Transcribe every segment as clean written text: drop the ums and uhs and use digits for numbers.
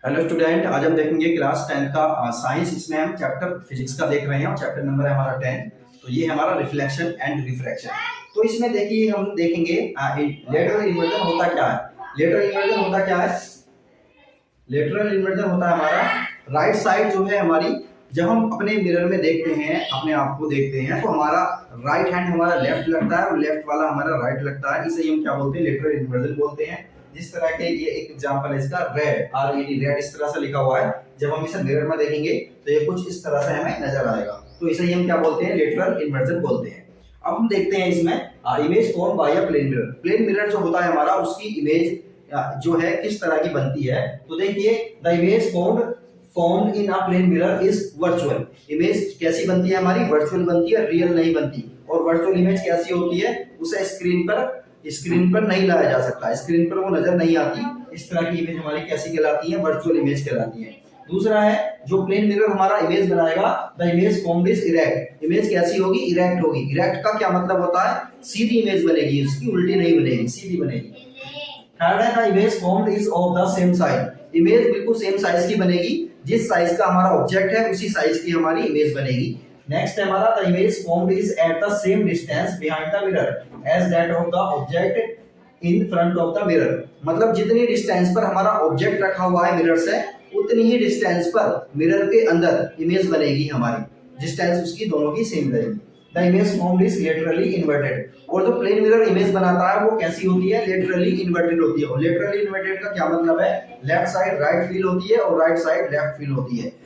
Hello student, आज हम देखेंगे क्लास 10 का साइंस। इसमें हम चैप्टर फिजिक्स का देख रहे हैं और चैप्टर नंबर है हमारा 10। तो ये हमारा रिफ्लेक्शन एंड रिफ्रैक्शन। तो इसमें देखिए हम देखेंगे लेटरल इन्वर्जन होता क्या है। लेटरल इन्वर्जन होता क्या है? लेटरल इन्वर्जन होता है हमारा राइट साइड जो है हमारी, जब हम अपने मिरर में देखते हैं, अपने आप को देखते हैं, तो हमारा राइट हैंड हमारा लेफ्ट लगता है और लेफ्ट वाला हमारा राइट लगता है। इसे हम क्या बोलते हैं? लेटरल इन्वर्जन बोलते हैं। जिस तरह के ये एक एग्जांपल है इसका, रेड RED, रेड इस तरह से लिखा हुआ है। जब हम इसे मिरर में देखेंगे तो ये कुछ इस तरह से हमें नजर आएगा। तो इसे हम क्या बोलते हैं? लेटरल इन्वर्जन बोलते हैं। अब हम देखते हैं इसमें image form by a plane mirror. Plane mirror जो होता है हमारा, उसकी इमेज जो है किस तरह की बनती है। तो देखिए, the image found in a plane mirror is virtual. Image कैसी बनती है हमारी? वर्चुअल बनती है, रियल नहीं बनती। और वर्चुअल इमेज कैसी होती है? उसे स्क्रीन पर नहीं लाया जा सकता, स्क्रीन पर वो नजर नहीं आती। इस तरह की इमेज हमारी कैसी कहलाती है? वर्चुअल इमेज कहलाती है। दूसरा है, जो प्लेन मिरर हमारा इमेज बनाएगा, the image formed is erect. Image कैसी होगी? इरेक्ट होगी। इरेक्ट का क्या मतलब होता है? सीधी इमेज बनेगी, उसकी उल्टी नहीं बनेगी, सीधी बनेगी। थर्ड है, the image formed is of the same size. Image बिल्कुल सेम साइज की बनेगी, जिस साइज का हमारा ऑब्जेक्ट है उसी साइज की हमारी इमेज बनेगी। नेक्स्ट है हमारा, the image formed is at the same distance behind the mirror as that of the object in front of the mirror. मतलब जितनी डिस्टेंस पर हमारा ऑब्जेक्ट रखा हुआ है मिरर से, उतनी ही डिस्टेंस पर मिरर के अंदर इमेज बनेगी हमारी। डिस्टेंस उसकी दोनों की सेम रहेगी। The image formed is laterally inverted. और जो प्लेन मिरर इमेज बनाता है वो कैसी होती है? लेटरली इन्वर्टेड होती है। और लेटरली इन्वर्टेड का क्या मतलब है? लेफ्ट साइड राइट फील होती है और राइट साइड लेफ्ट फील होती है।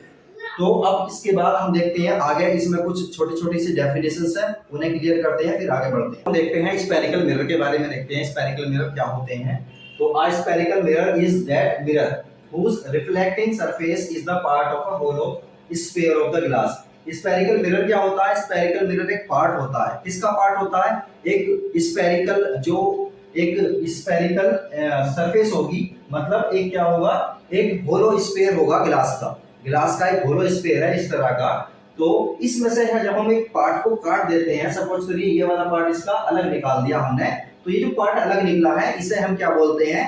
तो अब इसके बाद हम देखते हैं आगे, इसमें कुछ छोटी छोटी सी डेफिनेशंस हैं, उन्हें क्लियर करते हैं, फिर आगे बढ़ते हैं। हम देखते हैं स्फेरिकल मिरर के बारे में। देखते हैं स्फेरिकल मिरर क्या होते हैं। तो अ spherical mirror is that mirror whose reflecting surface is the part of a hollow sphere of the glass। Spherical mirror क्या होता है? स्फेरिकल मिरर एक पार्ट होता है। किसका पार्ट होता है? एक स्फेरिकल सरफेस होगी, मतलब एक क्या होगा? एक होलो स्फीयर होगा ग्लास का। ग्लास का एक होलो स्फीयर है इस तरह का। तो इसमें से है, जब हम एक पार्ट को काट देते हैं, सपोज करिए ये वाला पार्ट इसका अलग निकाल दिया हमने, तो ये जो पार्ट अलग निकला है इसे हम क्या बोलते हैं?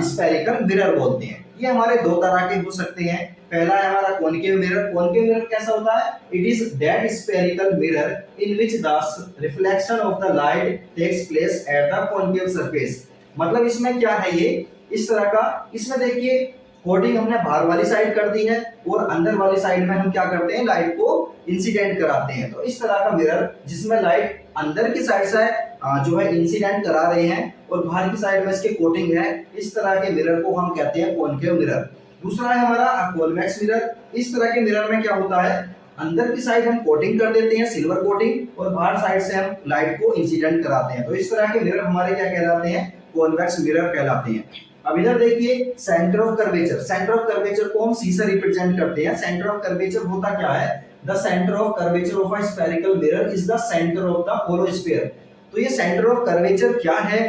स्फेरिकल मिरर बोलते हैं। ये हमारे दो तरह के हो सकते हैं। पहला है हमारा कॉनकेव मिरर। कॉनकेव मिरर कैसा होता है? It is that spherical mirror in which the reflection of the light takes place at the concave surface. मतलब इसमें क्या है? ये इस तरह का, इसमें देखिए कोटिंग हमने बाहर वाली साइड कर दी है और अंदर वाली साइड में हम क्या करते हैं? लाइट को इंसिडेंट कराते हैं। तो इस तरह का मिरर जिसमें लाइट अंदर की साइड से जो है इंसिडेंट करा रहे हैं और बाहर की साइड में इसके कोटिंग है, इस तरह के मिरर को हम कहते हैं कॉनकेव मिरर। दूसरा है हमारा कॉन्वेक्स मिरर। इस तरह के मिरर में क्या होता है? अंदर की साइड हम कोटिंग कर देते हैं, सिल्वर कोटिंग, और बाहर साइड से हम लाइट को इंसिडेंट कराते हैं। तो इस तरह के मिरर हमारे क्या कहलाते हैं? कॉन्वेक्स मिरर कहलाते हैं। अब इधर देखिए centre of curvature. Centre of curvature को हम सी से रिप्रेजेंट करते हैं। सेंटर ऑफ कर्वेचर होता क्या है? The centre of curvature of a spherical mirror is the centre of the hollow sphere. तो ये सेंटर ऑफ कर्वेचर क्या है?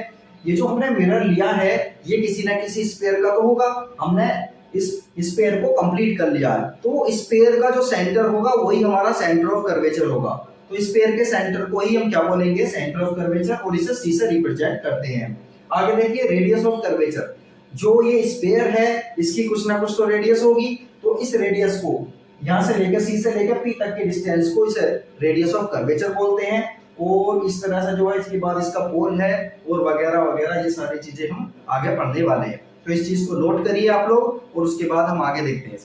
ये जो हमने मिरर लिया है, ये किसी ना किसी स्फीयर का तो होगा। हमने इस स्फीयर को कंप्लीट कर लिया है, तो स्फीयर का जो सेंटर होगा वही हमारा सेंटर ऑफ कर्वेचर होगा। तो स्फीयर के सेंटर को ही हम क्या बोलेंगे? सेंटर ऑफ कर्वेचर, और इसे सी से रिप्रेजेंट करते हैं। आगे देखिए रेडियस ऑफ कर्वेचर। जो ये स्फीयर है इसकी कुछ ना कुछ तो रेडियस होगी, तो इस रेडियस को यहां से लेकर सी से लेकर पी तक के डिस्टेंस को इसे रेडियस ऑफ कर्वेचर बोलते हैं। और इस तरह से जो है इसके बाद इसका पोल है और वगैरह वगैरह, ये सारी चीजें हम आगे पढ़ने वाले हैं। तो इस चीज को नोट करिए आप लोग और उसके बाद हम आगे देखते हैं।